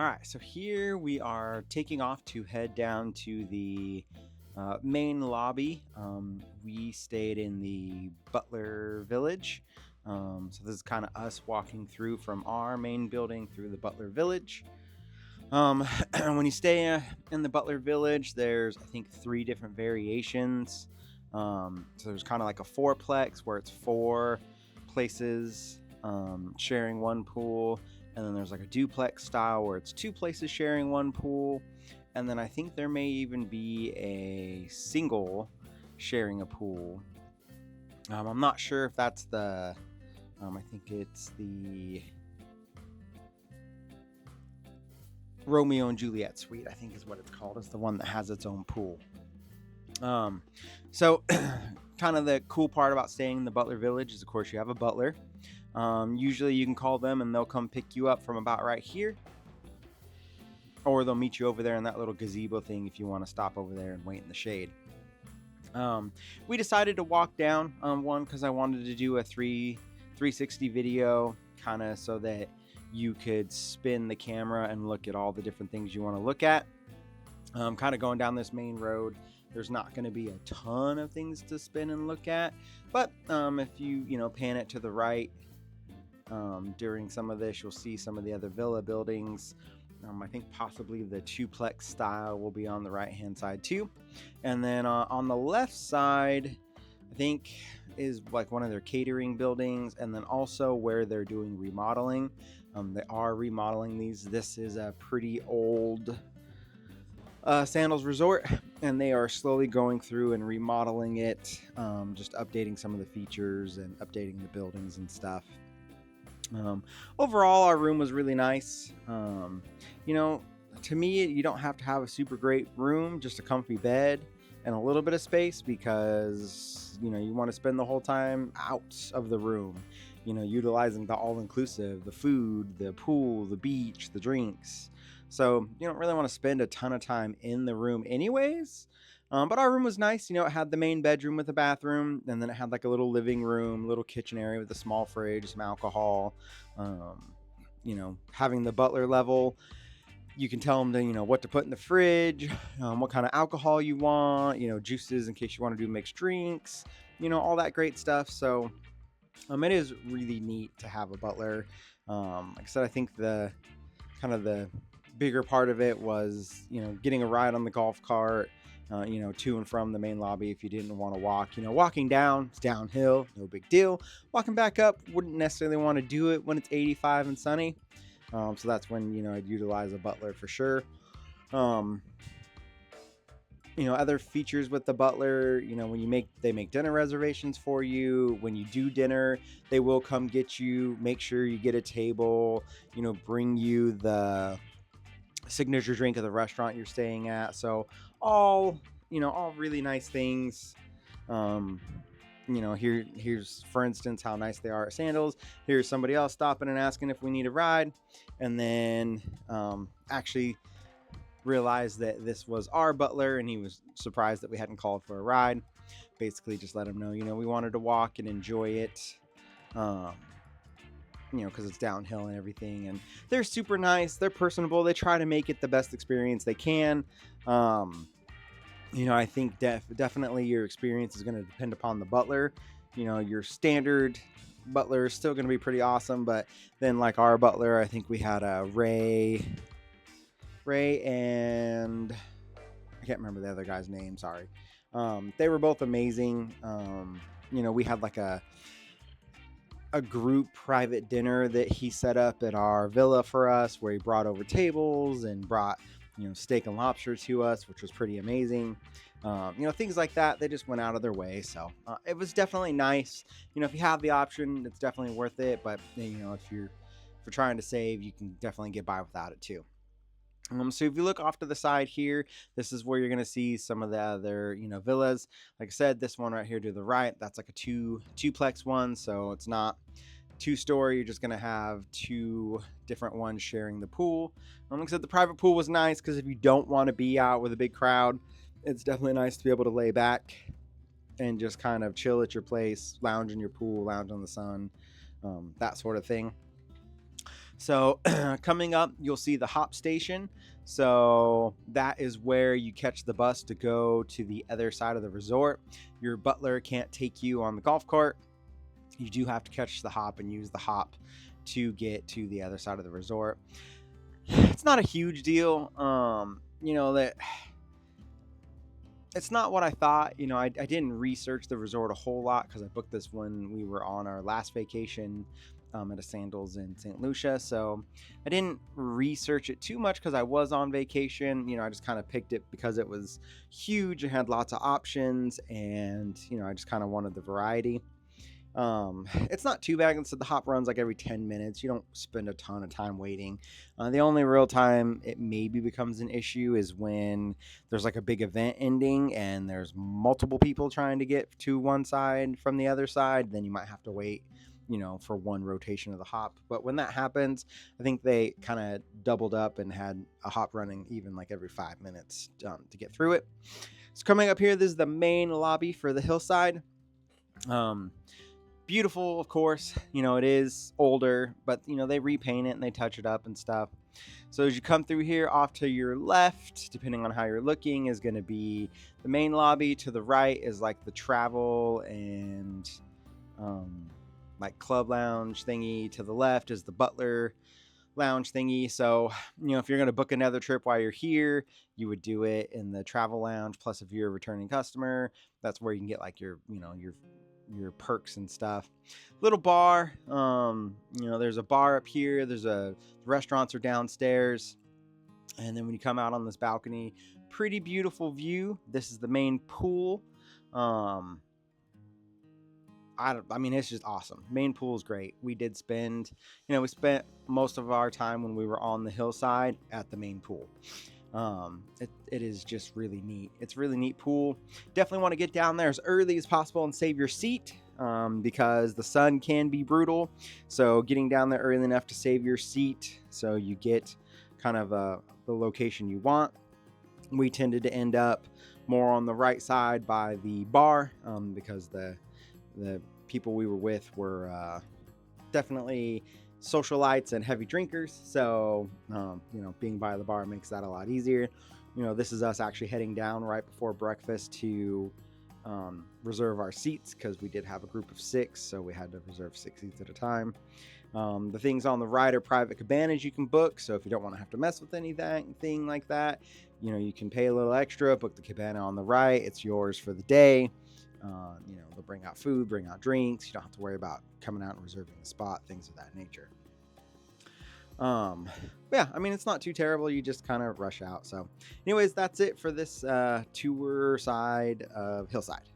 All right, so here we are taking off to head down to the main lobby. We stayed in the Butler Village. So this is kind of us walking through from our main building through the Butler Village. When you stay in the Butler Village, there's, I think, 3 different variations. So there's kind of like a fourplex where it's 4 places sharing one pool. And then there's like a duplex style where it's 2 places sharing one pool. And then I think there may even be a single sharing a pool. I'm not sure if that's the, I think it's the Romeo and Juliet suite, I think is what it's called. It's the one that has its own pool. So kind of the cool part about staying in the Butler Village is, of course, you have a butler. Usually you can call them and they'll come pick you up from about right here, or they'll meet you over there in that little gazebo thing if you want to stop over there and wait in the shade. We decided to walk down one because I wanted to do a 360 video, kind of so that you could spin the camera and look at all the different things you want to look at. Kind of going down this main road, there's not going to be a ton of things to spin and look at, but if you pan it to the right during some of this, you'll see some of the other villa buildings. I think possibly the twoplex style will be on the right hand side too, and then on the left side I think is like one of their catering buildings, and then also where they're doing remodeling. They are remodeling these. This is a pretty old Sandals Resort, and they are slowly going through and remodeling it, just updating some of the features and updating the buildings and stuff. Overall, our room was really nice. To me, you don't have to have a super great room, just a comfy bed and a little bit of space, because you want to spend the whole time out of the room, utilizing the all-inclusive, the food, the pool, the beach, the drinks. So you don't really want to spend a ton of time in the room anyways. But our room was nice. It had the main bedroom with a bathroom, and then it had like a little living room, little kitchen area with a small fridge, some alcohol. Having the butler level, you can tell them to, what to put in the fridge, what kind of alcohol you want, juices in case you want to do mixed drinks, all that great stuff. So it is really neat to have a butler. Like I said, I think the bigger part of it was, getting a ride on the golf cart, to and from the main lobby if you didn't want to walk. Walking down, it's downhill, no big deal. Walking back up, wouldn't necessarily want to do it when it's 85 and sunny. So that's when, I'd utilize a butler for sure. Other features with the butler, when they make dinner reservations for you. When you do dinner, they will come get you, make sure you get a table, bring you the signature drink of the restaurant you're staying at. So all really nice things. Here's for instance how nice they are at Sandals. Here's somebody else stopping and asking if we need a ride, and then actually realized that this was our butler, and he was surprised that we hadn't called for a ride. Basically just let him know we wanted to walk and enjoy it, because it's downhill and everything. And they're super nice, they're personable, they try to make it the best experience they can. I think definitely your experience is going to depend upon the butler. Your standard butler is still going to be pretty awesome, but then like our butler, I think we had a Ray and I can't remember the other guy's name, sorry. They were both amazing. We had like a group private dinner that he set up at our villa for us, where he brought over tables and brought steak and lobster to us, which was pretty amazing. Things like that, they just went out of their way. So it was definitely nice. If you have the option, it's definitely worth it. But if you're trying to save, you can definitely get by without it too. So if you look off to the side here, this is where you're going to see some of the other, villas. Like I said, this one right here to the right, that's like a twoplex one. So it's not 2-story. You're just going to have 2 different ones sharing the pool. Like I said, the private pool was nice because if you don't want to be out with a big crowd, it's definitely nice to be able to lay back and just kind of chill at your place, lounge in your pool, lounge in the sun, that sort of thing. So coming up, you'll see the hop station. So that is where you catch the bus to go to the other side of the resort. Your butler can't take you on the golf cart. You do have to catch the hop and use the hop to get to the other side of the resort. It's not a huge deal. That it's not what I thought. I didn't research the resort a whole lot because I booked this when we were on our last vacation at a Sandals in St. Lucia. So I didn't research it too much because I was on vacation. I just kind of picked it because it was huge and had lots of options, and I just kind of wanted the variety. It's not too bad. The hop runs like every 10 minutes. You don't spend a ton of time waiting. The only real time it maybe becomes an issue is when there's like a big event ending and there's multiple people trying to get to one side from the other side. Then you might have to wait, for one rotation of the hop. But when that happens, I think they kind of doubled up and had a hop running even like every 5 minutes to get through it. So coming up here, this is the main lobby for the Hillside. Beautiful, of course. It is older, but they repaint it and they touch it up and stuff. So as you come through here, off to your left, depending on how you're looking, is going to be the main lobby. To the right is like the travel and like club lounge thingy. To the left is the butler lounge thingy. So if you're going to book another trip while you're here, you would do it in the travel lounge. Plus, if you're a returning customer, that's where you can get like your perks and stuff. Little bar. There's a bar up here. The restaurants are downstairs. And then when you come out on this balcony, pretty beautiful view. This is the main pool. It's just awesome. Main pool is great. We spent most of our time when we were on the hillside at the main pool. It is just really neat. It's a really neat pool. Definitely want to get down there as early as possible and save your seat because the sun can be brutal. So getting down there early enough to save your seat so you get kind of the location you want. We tended to end up more on the right side by the bar because the people we were with were definitely socialites and heavy drinkers, so being by the bar makes that a lot easier. This is us actually heading down right before breakfast to reserve our seats because we did have a group of 6, so we had to reserve 6 seats at a time. The things on the right are private cabanas you can book, so if you don't want to have to mess with anything like that, you can pay a little extra, book the cabana on the right. It's yours for the day. They'll bring out food, bring out drinks. You don't have to worry about coming out and reserving a spot, things of that nature. It's not too terrible. You just kind of rush out. So anyways, that's it for this tour side of Hillside.